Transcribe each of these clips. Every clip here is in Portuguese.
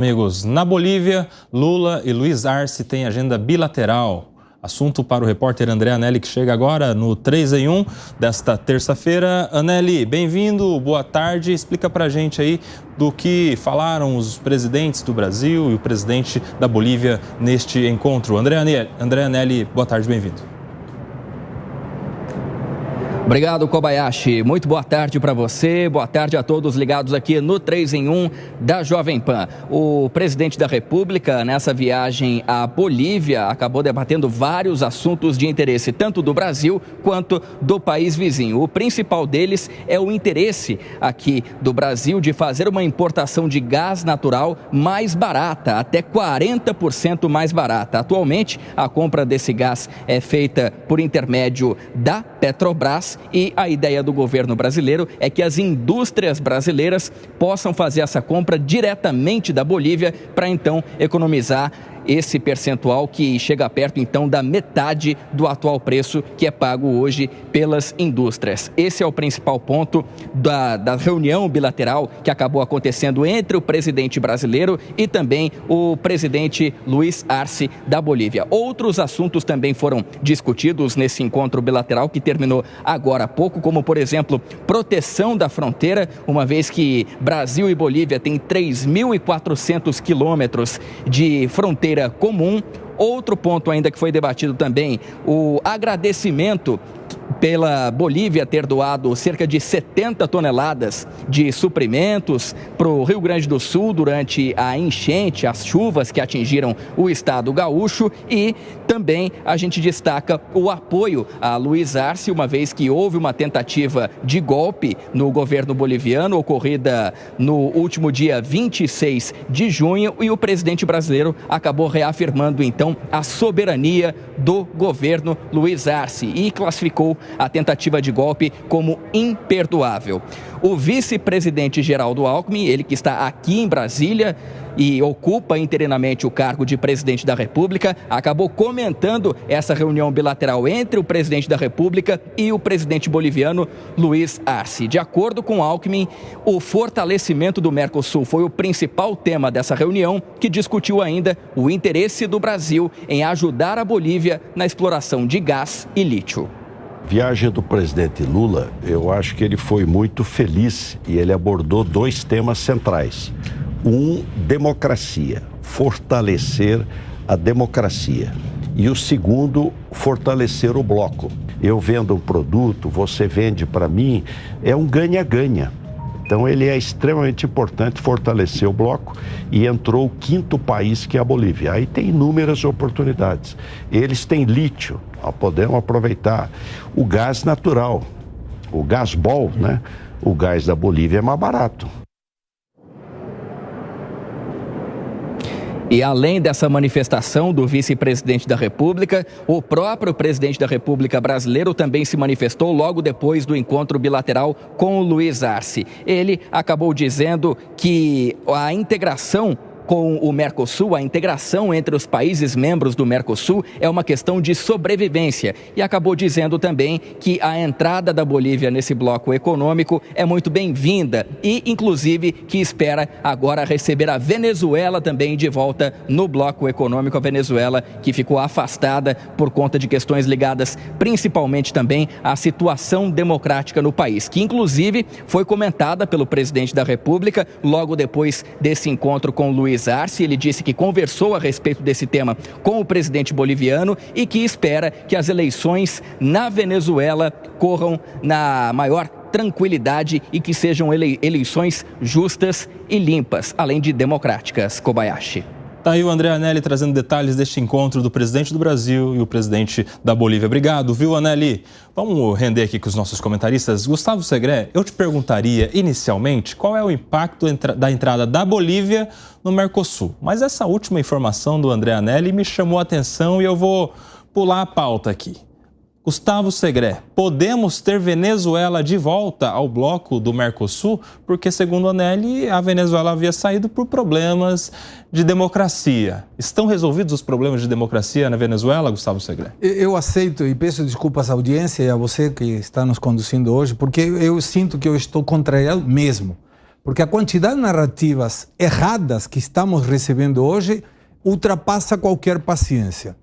Amigos, na Bolívia, Lula e Luiz Arce têm agenda bilateral. Assunto para o repórter André Anelli, que chega agora no 3 em 1 desta terça-feira. Anelli, bem-vindo, boa tarde. Explica pra gente aí do que falaram os presidentes do Brasil e o presidente da Bolívia neste encontro. André Anelli, boa tarde, bem-vindo. Obrigado, Kobayashi. Muito boa tarde para você, boa tarde a todos ligados aqui no 3 em 1 da Jovem Pan. O presidente da República, nessa viagem à Bolívia, acabou debatendo vários assuntos de interesse, tanto do Brasil quanto do país vizinho. O principal deles é o interesse aqui do Brasil de fazer uma importação de gás natural mais barata, até 40% mais barata. Atualmente, a compra desse gás é feita por intermédio da Petrobras, e a ideia do governo brasileiro é que as indústrias brasileiras possam fazer essa compra diretamente da Bolívia para então economizar esse percentual que chega perto então da metade do atual preço que é pago hoje pelas indústrias. Esse é o principal ponto da reunião bilateral que acabou acontecendo entre o presidente brasileiro e também o presidente Luiz Arce da Bolívia. Outros assuntos também foram discutidos nesse encontro bilateral que terminou agora há pouco, como por exemplo, proteção da fronteira, uma vez que Brasil e Bolívia têm 3.400 quilômetros de fronteira comum. Outro ponto ainda que foi debatido também, o agradecimento pela Bolívia ter doado cerca de 70 toneladas de suprimentos para o Rio Grande do Sul durante a enchente, as chuvas que atingiram o estado gaúcho, e também a gente destaca o apoio a Luiz Arce, uma vez que houve uma tentativa de golpe no governo boliviano, ocorrida no último dia 26 de junho, e o presidente brasileiro acabou reafirmando então a soberania do governo Luiz Arce e classificou a tentativa de golpe como imperdoável. O vice-presidente Geraldo Alckmin, ele que está aqui em Brasília e ocupa interinamente o cargo de presidente da República, acabou comentando essa reunião bilateral entre o presidente da República e o presidente boliviano Luiz Arce. De acordo com Alckmin, o fortalecimento do Mercosul foi o principal tema dessa reunião, que discutiu ainda o interesse do Brasil em ajudar a Bolívia na exploração de gás e lítio. Viagem do presidente Lula, eu acho que ele foi muito feliz e ele abordou dois temas centrais. Um, democracia, fortalecer a democracia. E o segundo, fortalecer o bloco. Eu vendo um produto, você vende para mim, é um ganha-ganha. Então ele é extremamente importante fortalecer o bloco, e entrou o quinto país, que é a Bolívia. Aí tem inúmeras oportunidades. Eles têm lítio, podemos aproveitar. O gás natural, o Gasbol, né? O gás da Bolívia é mais barato. E além dessa manifestação do vice-presidente da República, o próprio presidente da República brasileiro também se manifestou logo depois do encontro bilateral com o Luiz Arce. Ele acabou dizendo que a integração com o Mercosul, a integração entre os países membros do Mercosul é uma questão de sobrevivência, e acabou dizendo também que a entrada da Bolívia nesse bloco econômico é muito bem-vinda e, inclusive, que espera agora receber a Venezuela também de volta no bloco econômico, a Venezuela que ficou afastada por conta de questões ligadas principalmente também à situação democrática no país, que inclusive foi comentada pelo presidente da República logo depois desse encontro com Luiz Arce. Ele disse que conversou a respeito desse tema com o presidente boliviano e que espera que as eleições na Venezuela corram na maior tranquilidade e que sejam eleições justas e limpas, além de democráticas. Kobayashi. Tá aí o André Anelli trazendo detalhes deste encontro do presidente do Brasil e o presidente da Bolívia. Obrigado, viu, Anelli? Vamos render aqui com os nossos comentaristas. Gustavo Segré, eu te perguntaria inicialmente qual é o impacto da entrada da Bolívia no Mercosul. Mas essa última informação do André Anelli me chamou a atenção e eu vou pular a pauta aqui. Gustavo Segré, podemos ter Venezuela de volta ao bloco do Mercosul? Porque, segundo Anelli, a Venezuela havia saído por problemas de democracia. Estão resolvidos os problemas de democracia na Venezuela, Gustavo Segré? Eu aceito e peço desculpas à audiência e a você que está nos conduzindo hoje, porque eu sinto que eu estou contrariado mesmo. porque a quantidade de narrativas erradas que estamos recebendo hoje ultrapassa qualquer paciência.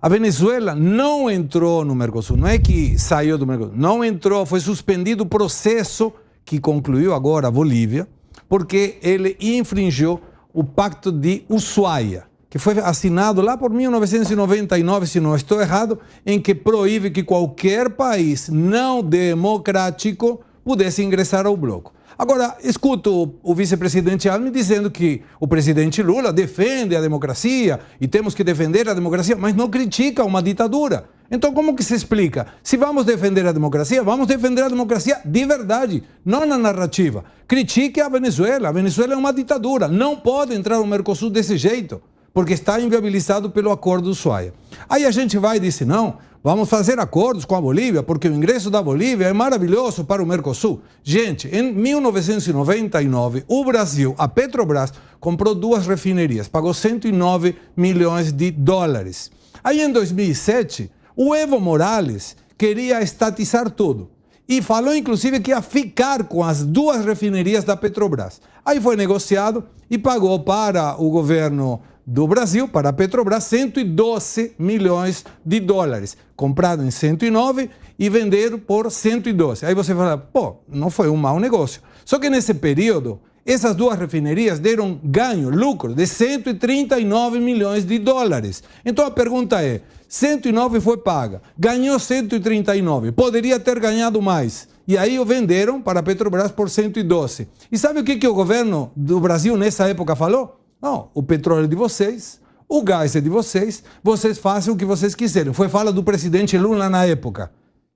A Venezuela não entrou no Mercosul, não é que saiu do Mercosul, não entrou, foi suspendido o processo que concluiu agora a Bolívia, porque ele infringiu o Pacto de Ushuaia, que foi assinado lá por 1999, se não estou errado, em que proíbe que qualquer país não democrático pudesse ingressar ao bloco. Agora, escuto o vice-presidente Alckmin dizendo que o presidente Lula defende a democracia e temos que defender a democracia, mas não critica uma ditadura. Então, como que se explica? Se vamos defender a democracia, vamos defender a democracia de verdade, não na narrativa. Critique a Venezuela é uma ditadura, não pode entrar no Mercosul desse jeito, porque está inviabilizado pelo acordo do Ushuaia. Aí a gente vai e diz, não, vamos fazer acordos com a Bolívia, porque o ingresso da Bolívia é maravilhoso para o Mercosul. Gente, em 1999, o Brasil, a Petrobras, comprou 2 refinarias, pagou 109 milhões de dólares. Aí em 2007, o Evo Morales queria estatizar tudo e falou inclusive que ia ficar com as 2 refinarias da Petrobras. Aí foi negociado e pagou para o governo do Brasil, para a Petrobras, 112 milhões de dólares. Comprado em 109 e vendido por 112. Aí você fala, pô, não foi um mau negócio. Só que nesse período, essas 2 refinarias deram ganho, lucro de 139 milhões de dólares. Então a pergunta é, 109 foi paga, ganhou 139, poderia ter ganhado mais. E aí o venderam para a Petrobras por 112. E sabe o que o governo do Brasil nessa época falou? Não, o petróleo é de vocês, o gás é de vocês, vocês façam o que vocês quiserem. Foi fala do presidente Lula na época.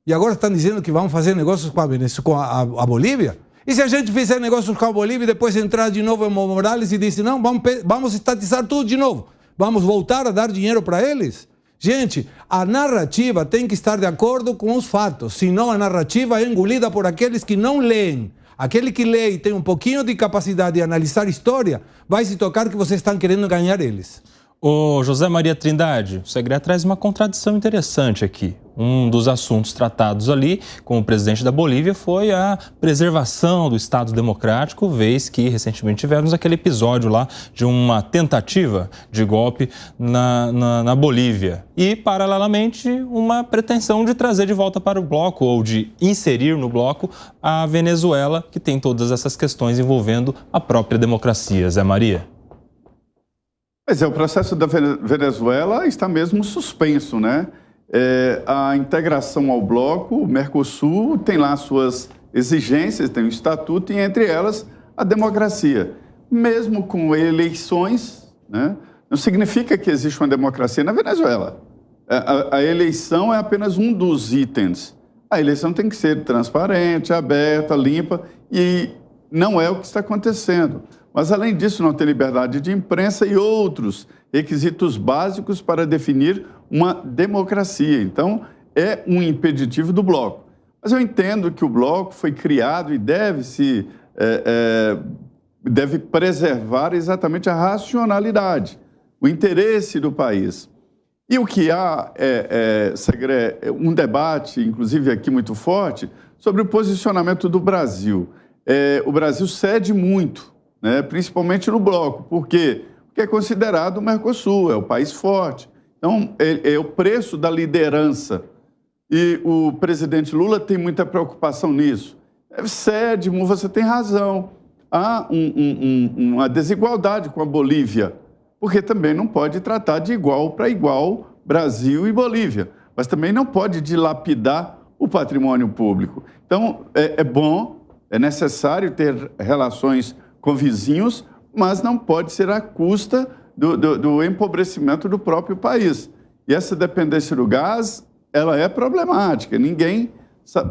E agora estão dizendo que vão fazer negócios com a Bolívia? E se a gente fizer negócios com a Bolívia e depois entrar de novo em Morales e dizer, não, vamos estatizar tudo de novo, vamos voltar a dar dinheiro para eles? Gente, a narrativa tem que estar de acordo com os fatos, senão a narrativa é engolida por aqueles que não leem. Aquele que lê e tem um pouquinho de capacidade de analisar história, vai se tocar que vocês estão querendo ganhar eles. Ô José Maria Trindade, o Segré traz uma contradição interessante aqui. Um dos assuntos tratados ali com o presidente da Bolívia foi a preservação do Estado democrático, vez que recentemente tivemos aquele episódio lá de uma tentativa de golpe na Bolívia. E, paralelamente, uma pretensão de trazer de volta para o bloco ou de inserir no bloco a Venezuela, que tem todas essas questões envolvendo a própria democracia. Zé Maria. Pois é, o processo da Venezuela está mesmo suspenso, né? A integração ao bloco, o Mercosul tem lá suas exigências, tem um estatuto e entre elas a democracia. Mesmo com eleições, né, não significa que existe uma democracia na Venezuela. A eleição é apenas um dos itens. A eleição tem que ser transparente, aberta, limpa e não é o que está acontecendo. Mas, além disso, não tem liberdade de imprensa e outros requisitos básicos para definir uma democracia. Então, é um impeditivo do bloco. Mas eu entendo que o bloco foi criado e deve preservar exatamente a racionalidade, o interesse do país. E o que há Segré, um debate, inclusive aqui muito forte, sobre o posicionamento do Brasil. O Brasil cede muito, né, principalmente no bloco. Por quê? Porque é considerado o Mercosul, é o país forte. Então, é o preço da liderança. E o presidente Lula tem muita preocupação nisso. Cede, você tem razão. Há uma desigualdade com a Bolívia, porque também não pode tratar de igual para igual Brasil e Bolívia, mas também não pode dilapidar o patrimônio público. Então, é bom, é necessário ter relações com vizinhos, mas não pode ser à custa do empobrecimento do próprio país. E essa dependência do gás, ela é problemática. Ninguém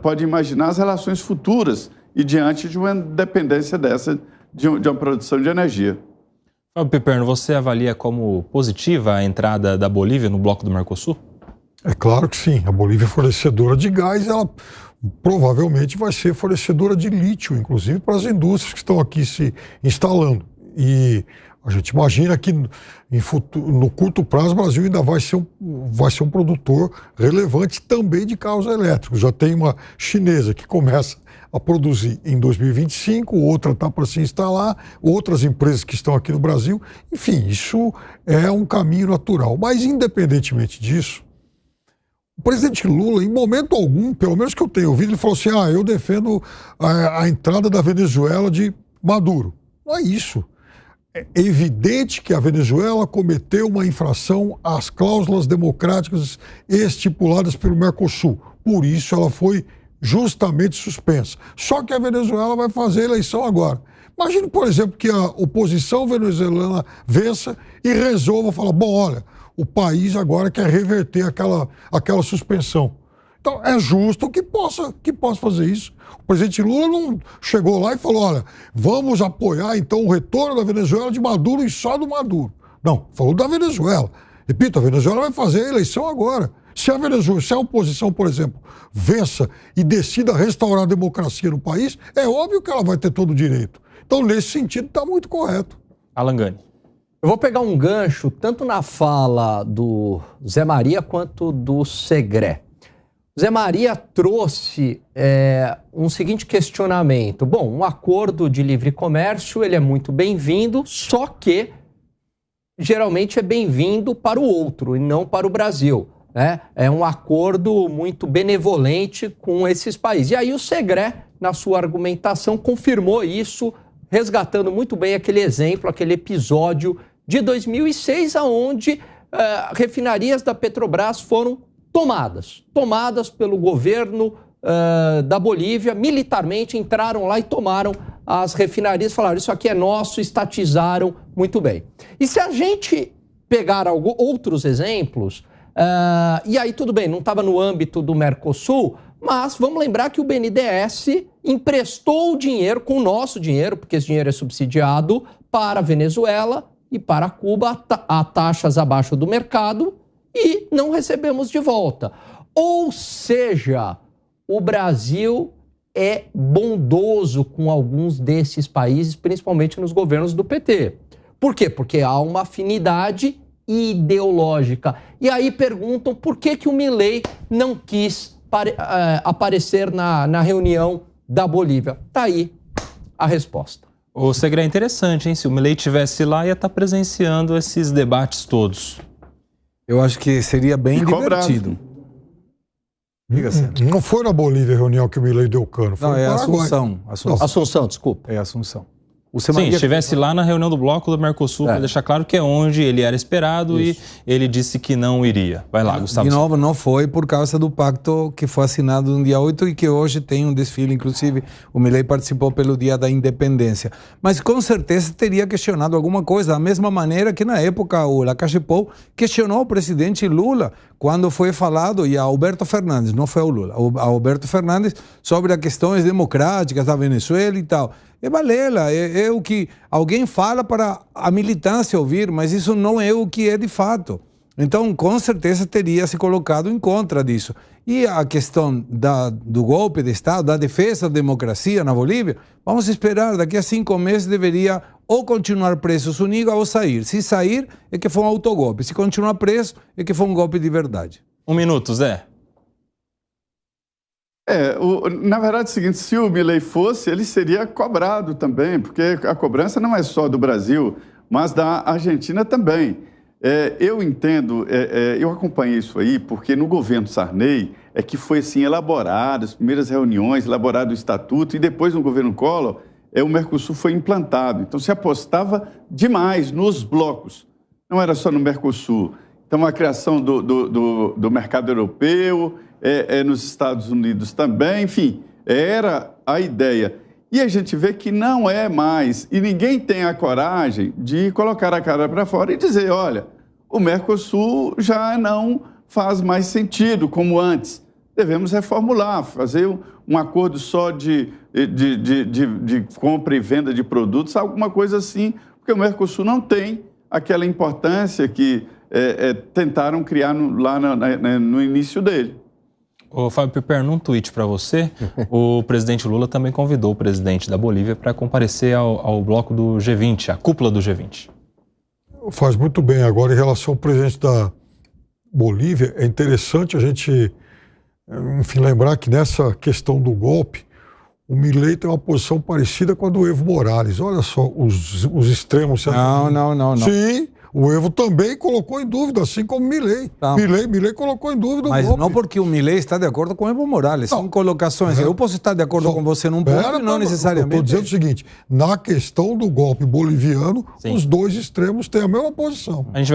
pode imaginar as relações futuras e diante de uma dependência dessa, de uma produção de energia. Fábio Piperno, você avalia como positiva a entrada da Bolívia no bloco do Mercosul? É claro que sim. A Bolívia é fornecedora de gás, ela provavelmente vai ser fornecedora de lítio, inclusive para as indústrias que estão aqui se instalando. E A gente imagina que no curto prazo o Brasil ainda vai ser um produtor relevante também de carros elétricos. Já tem uma chinesa que começa a produzir em 2025, outra está para se instalar, outras empresas que estão aqui no Brasil. Enfim, isso é um caminho natural. Mas, independentemente disso, o presidente Lula, em momento algum, pelo menos que eu tenho ouvido, ele falou assim, eu defendo a entrada da Venezuela de Maduro. Não é isso. É evidente que a Venezuela cometeu uma infração às cláusulas democráticas estipuladas pelo Mercosul. Por isso ela foi justamente suspensa. Só que a Venezuela vai fazer eleição agora. Imagine, por exemplo, que a oposição venezuelana vença e resolva falar, bom, olha, o país agora quer reverter aquela suspensão. Então, é justo que possa fazer isso. O presidente Lula não chegou lá e falou, olha, vamos apoiar então o retorno da Venezuela de Maduro e só do Maduro. Não, falou da Venezuela. Repito, a Venezuela vai fazer a eleição agora. Se a oposição, por exemplo, vença e decida restaurar a democracia no país, é óbvio que ela vai ter todo o direito. Então, nesse sentido, está muito correto. Alan Gani. Eu vou pegar um gancho tanto na fala do Zé Maria quanto do Segré. Zé Maria trouxe um seguinte questionamento. Bom, um acordo de livre comércio, ele é muito bem-vindo, só que geralmente é bem-vindo para o outro e não para o Brasil, né? É um acordo muito benevolente com esses países. E aí o Segré, na sua argumentação, confirmou isso, resgatando muito bem aquele exemplo, aquele episódio de 2006, onde refinarias da Petrobras foram tomadas pelo governo da Bolívia, militarmente entraram lá e tomaram as refinarias, falaram, isso aqui é nosso, estatizaram muito bem. E se a gente pegar outros exemplos, e aí tudo bem, não estava no âmbito do Mercosul, mas vamos lembrar que o BNDES emprestou o dinheiro com o nosso dinheiro, porque esse dinheiro é subsidiado, para a Venezuela e para Cuba a taxas abaixo do mercado, e não recebemos de volta. Ou seja, o Brasil é bondoso com alguns desses países, principalmente nos governos do PT. Por quê? Porque há uma afinidade ideológica. E aí perguntam por que o Milei não quis aparecer na reunião da Bolívia. Tá aí a resposta. O Segré é interessante, hein? Se o Milei estivesse lá, ia estar presenciando esses debates todos. Eu acho que seria bem divertido. Diga assim. Não foi na Bolívia a reunião que o Milei deu cano. Foi não, é Assunção. Assunção, desculpa. É Assunção. Sim, estivesse lá na reunião do Bloco do Mercosul, para deixar claro que é onde ele era esperado. Isso. E ele disse que não iria. Vai lá, Gustavo. De novo, não foi por causa do pacto que foi assinado no dia 8 e que hoje tem um desfile, inclusive o Milei participou pelo Dia da Independência. Mas com certeza teria questionado alguma coisa, da mesma maneira que na época o Lacajepou questionou o presidente Lula quando foi falado, e a Alberto Fernandes, não foi o Lula, a Alberto Fernandes, sobre as questões democráticas da Venezuela e tal. É balela, é o que alguém fala para a militância ouvir, mas isso não é o que é de fato. Então, com certeza, teria se colocado em contra disso. E a questão do golpe de Estado, da defesa da democracia na Bolívia, vamos esperar, daqui a 5 meses deveria ou continuar preso Zuniga ou sair. Se sair, é que foi um autogolpe. Se continuar preso, é que foi um golpe de verdade. 1 minuto, Zé. Na verdade é o seguinte, se o Milei fosse, ele seria cobrado também, porque a cobrança não é só do Brasil, mas da Argentina também. Eu entendo, eu acompanhei isso aí, porque no governo Sarney é que foi assim elaborado, as primeiras reuniões, elaborado o estatuto, e depois no governo Collor, o Mercosul foi implantado. Então se apostava demais nos blocos, não era só no Mercosul. Então a criação do mercado europeu, nos Estados Unidos também, enfim, era a ideia. E a gente vê que não é mais, e ninguém tem a coragem de colocar a cara para fora e dizer, olha, o Mercosul já não faz mais sentido como antes. Devemos reformular, fazer um acordo só de compra e venda de produtos, alguma coisa assim, porque o Mercosul não tem aquela importância que tentaram criar lá no início dele. Ô, Fábio Piper, num tweet para você, o presidente Lula também convidou o presidente da Bolívia para comparecer ao bloco do G20, a cúpula do G20. Faz muito bem. Agora, em relação ao presidente da Bolívia, é interessante a gente, enfim, lembrar que nessa questão do golpe, o Milei tem uma posição parecida com a do Evo Morales. Olha só os extremos. Não. Sim, o Evo também colocou em dúvida, assim como o Milei. Tá. Milei colocou em dúvida Mas o golpe. não porque o Milei está de acordo com o Evo Morales. São colocações. Eu posso estar de acordo com você num ponto e não necessariamente. Eu estou dizendo o seguinte, na questão do golpe boliviano, os dois extremos têm a mesma posição. A gente vai